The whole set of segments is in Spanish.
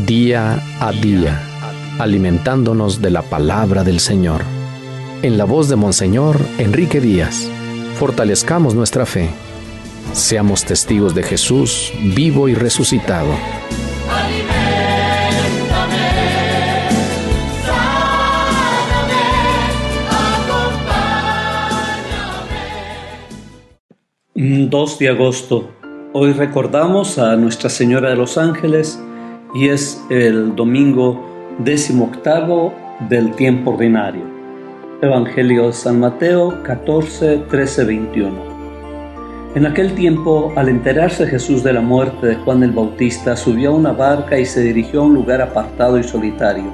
día a día, alimentándonos de la palabra del Señor. En la voz de Monseñor Enrique Díaz, fortalezcamos nuestra fe. Seamos testigos de Jesús vivo y resucitado. Aliméntame, sáname, acompáñame. 2 de agosto. Hoy recordamos a Nuestra Señora de los Ángeles y es el domingo 18º del tiempo ordinario. Evangelio de San Mateo 14, 13, 21. En aquel tiempo, al enterarse Jesús de la muerte de Juan el Bautista, subió a una barca y se dirigió a un lugar apartado y solitario.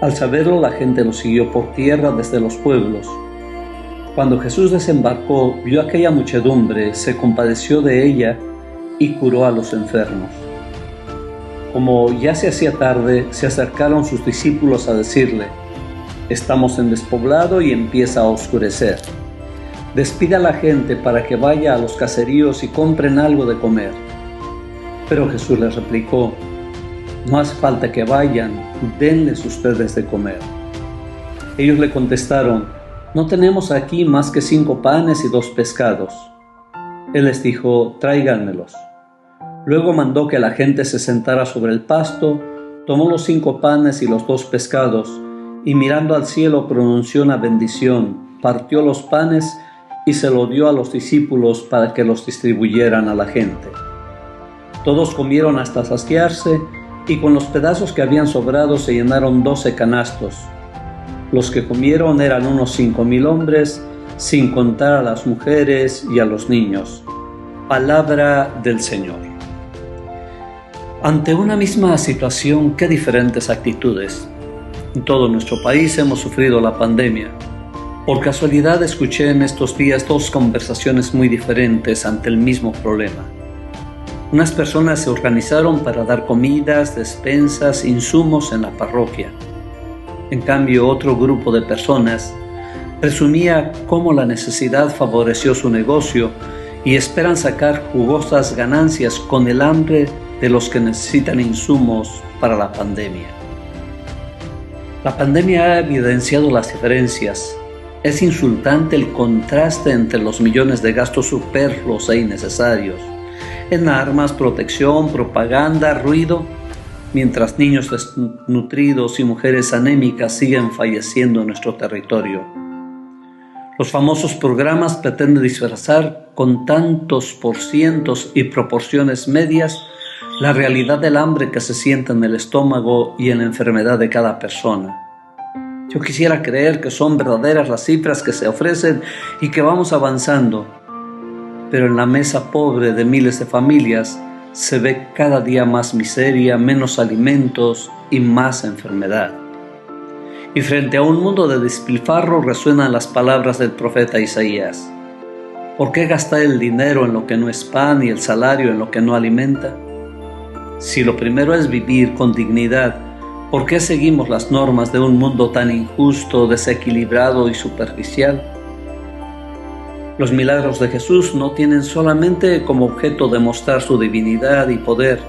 Al saberlo, la gente lo siguió por tierra desde los pueblos. Cuando Jesús desembarcó, vio aquella muchedumbre, se compadeció de ella y curó a los enfermos. Como ya se hacía tarde, se acercaron sus discípulos a decirle: «Estamos en despoblado y empieza a oscurecer. Despida a la gente para que vaya a los caseríos y compren algo de comer». Pero Jesús les replicó: «No hace falta que vayan, denles ustedes de comer». Ellos le contestaron: «No tenemos aquí más que 5 panes y 2 pescados». Él les dijo: «Tráiganmelos». Luego mandó que la gente se sentara sobre el pasto, tomó los 5 panes y los 2 pescados, y mirando al cielo pronunció una bendición, partió los panes y se lo dio a los discípulos para que los distribuyeran a la gente. Todos comieron hasta saciarse, y con los pedazos que habían sobrado se llenaron 12 canastos. Los que comieron eran unos 5,000 hombres, sin contar a las mujeres y a los niños. Palabra del Señor. Ante una misma situación, qué diferentes actitudes. En todo nuestro país hemos sufrido la pandemia. Por casualidad escuché en estos días 2 conversaciones muy diferentes ante el mismo problema. Unas personas se organizaron para dar comidas, despensas, insumos en la parroquia. En cambio, otro grupo de personas presumía cómo la necesidad favoreció su negocio y esperan sacar jugosas ganancias con el hambre de los que necesitan insumos para la pandemia. La pandemia ha evidenciado las diferencias. Es insultante el contraste entre los millones de gastos superfluos e innecesarios en armas, protección, propaganda, ruido, mientras niños desnutridos y mujeres anémicas siguen falleciendo en nuestro territorio. Los famosos programas pretenden disfrazar con tantos porcientos y proporciones medias la realidad del hambre que se siente en el estómago y en la enfermedad de cada persona. Yo quisiera creer que son verdaderas las cifras que se ofrecen y que vamos avanzando, pero en la mesa pobre de miles de familias se ve cada día más miseria, menos alimentos y más enfermedad. Y frente a un mundo de despilfarro resuenan las palabras del profeta Isaías: ¿por qué gastar el dinero en lo que no es pan y el salario en lo que no alimenta? Si lo primero es vivir con dignidad, ¿por qué seguimos las normas de un mundo tan injusto, desequilibrado y superficial? Los milagros de Jesús no tienen solamente como objeto demostrar su divinidad y poder,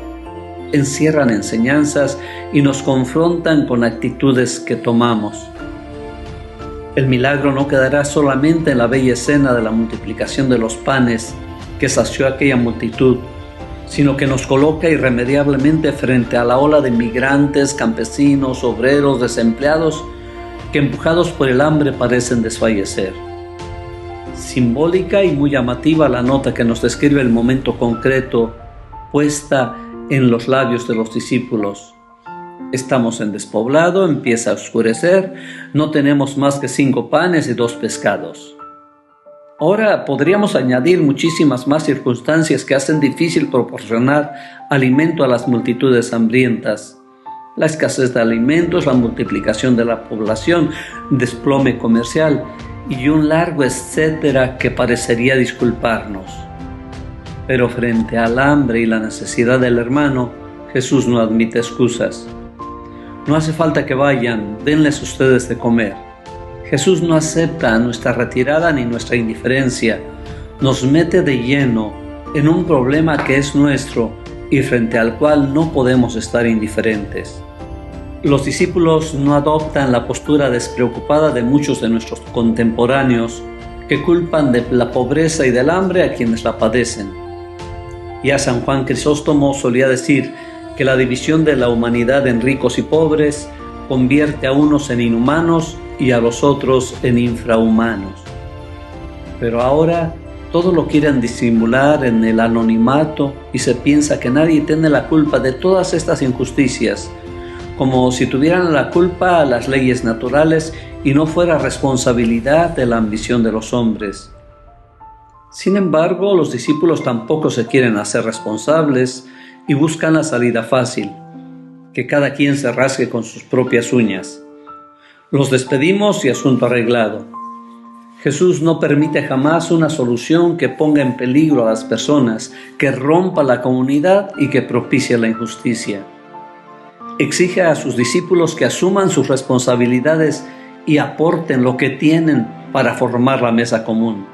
encierran enseñanzas y nos confrontan con actitudes que tomamos. El milagro no quedará solamente en la bella escena de la multiplicación de los panes que sació a aquella multitud, sino que nos coloca irremediablemente frente a la ola de migrantes, campesinos, obreros, desempleados, que empujados por el hambre parecen desfallecer. Simbólica y muy llamativa la nota que nos describe el momento concreto puesta en los labios de los discípulos. Estamos en despoblado, empieza a oscurecer, no tenemos más que 5 panes y 2 pescados. Ahora podríamos añadir muchísimas más circunstancias que hacen difícil proporcionar alimento a las multitudes hambrientas. La escasez de alimentos, la multiplicación de la población, desplome comercial y un largo etcétera que parecería disculparnos. Pero frente al hambre y la necesidad del hermano, Jesús no admite excusas. No hace falta que vayan, denles ustedes de comer. Jesús no acepta nuestra retirada ni nuestra indiferencia, nos mete de lleno en un problema que es nuestro y frente al cual no podemos estar indiferentes. Los discípulos no adoptan la postura despreocupada de muchos de nuestros contemporáneos que culpan de la pobreza y del hambre a quienes la padecen. Ya San Juan Crisóstomo solía decir que la división de la humanidad en ricos y pobres convierte a unos en inhumanos y a los otros en infrahumanos. Pero ahora todo lo quieren disimular en el anonimato y se piensa que nadie tiene la culpa de todas estas injusticias, como si tuvieran la culpa las leyes naturales y no fuera responsabilidad de la ambición de los hombres. Sin embargo, los discípulos tampoco se quieren hacer responsables y buscan la salida fácil, que cada quien se rasgue con sus propias uñas. Los despedimos y asunto arreglado. Jesús no permite jamás una solución que ponga en peligro a las personas, que rompa la comunidad y que propicie la injusticia. Exige a sus discípulos que asuman sus responsabilidades y aporten lo que tienen para formar la mesa común.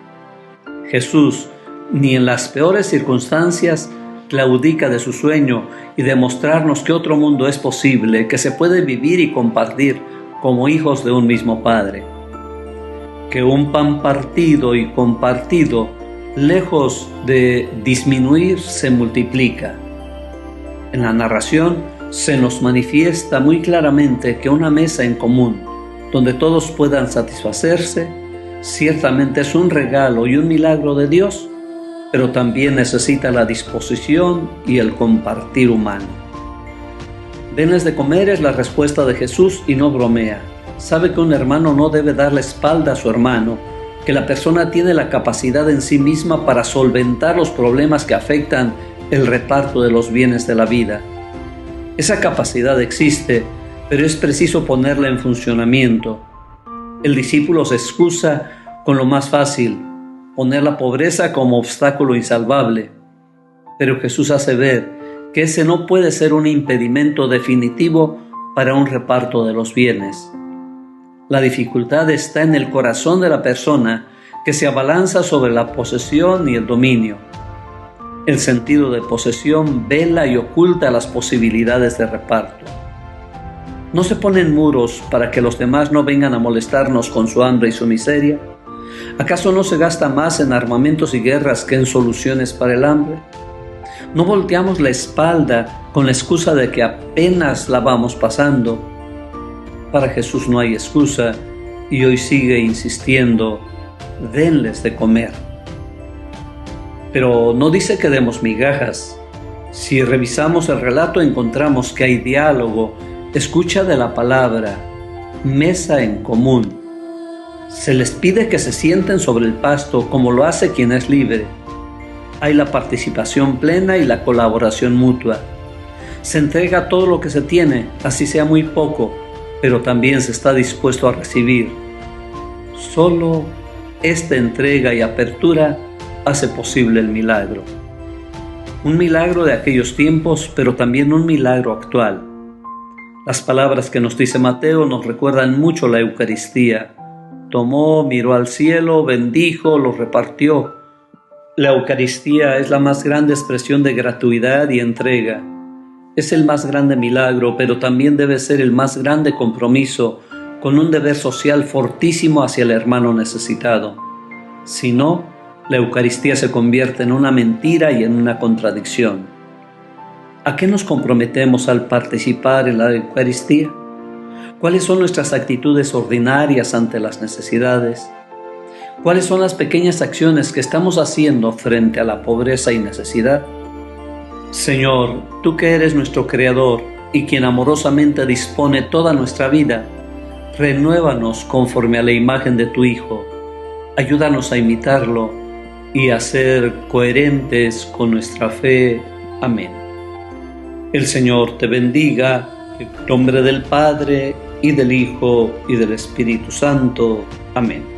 Jesús, ni en las peores circunstancias, claudica de su sueño y de mostrarnos que otro mundo es posible, que se puede vivir y compartir como hijos de un mismo Padre. Que un pan partido y compartido, lejos de disminuir, se multiplica. En la narración se nos manifiesta muy claramente que una mesa en común, donde todos puedan satisfacerse, ciertamente es un regalo y un milagro de Dios, pero también necesita la disposición y el compartir humano. Denles de comer es la respuesta de Jesús y no bromea. Sabe que un hermano no debe dar la espalda a su hermano, que la persona tiene la capacidad en sí misma para solventar los problemas que afectan el reparto de los bienes de la vida. Esa capacidad existe, pero es preciso ponerla en funcionamiento. El discípulo se excusa con lo más fácil, poner la pobreza como obstáculo insalvable. Pero Jesús hace ver que ese no puede ser un impedimento definitivo para un reparto de los bienes. La dificultad está en el corazón de la persona que se abalanza sobre la posesión y el dominio. El sentido de posesión vela y oculta las posibilidades de reparto. ¿No se ponen muros para que los demás no vengan a molestarnos con su hambre y su miseria? ¿Acaso no se gasta más en armamentos y guerras que en soluciones para el hambre? ¿No volteamos la espalda con la excusa de que apenas la vamos pasando? Para Jesús no hay excusa y hoy sigue insistiendo, denles de comer. Pero no dice que demos migajas. Si revisamos el relato encontramos que hay diálogo, escucha de la palabra, mesa en común. Se les pide que se sienten sobre el pasto como lo hace quien es libre. Hay la participación plena y la colaboración mutua. Se entrega todo lo que se tiene, así sea muy poco, pero también se está dispuesto a recibir. Solo esta entrega y apertura hace posible el milagro. Un milagro de aquellos tiempos, pero también un milagro actual. Las palabras que nos dice Mateo nos recuerdan mucho la Eucaristía. Tomó, miró al cielo, bendijo, lo repartió. La Eucaristía es la más grande expresión de gratuidad y entrega. Es el más grande milagro, pero también debe ser el más grande compromiso con un deber social fortísimo hacia el hermano necesitado. Si no, la Eucaristía se convierte en una mentira y en una contradicción. ¿A qué nos comprometemos al participar en la Eucaristía? ¿Cuáles son nuestras actitudes ordinarias ante las necesidades? ¿Cuáles son las pequeñas acciones que estamos haciendo frente a la pobreza y necesidad? Señor, tú que eres nuestro Creador y quien amorosamente dispone toda nuestra vida, renuévanos conforme a la imagen de tu Hijo. Ayúdanos a imitarlo y a ser coherentes con nuestra fe. Amén. El Señor te bendiga, en nombre del Padre, y del Hijo, y del Espíritu Santo. Amén.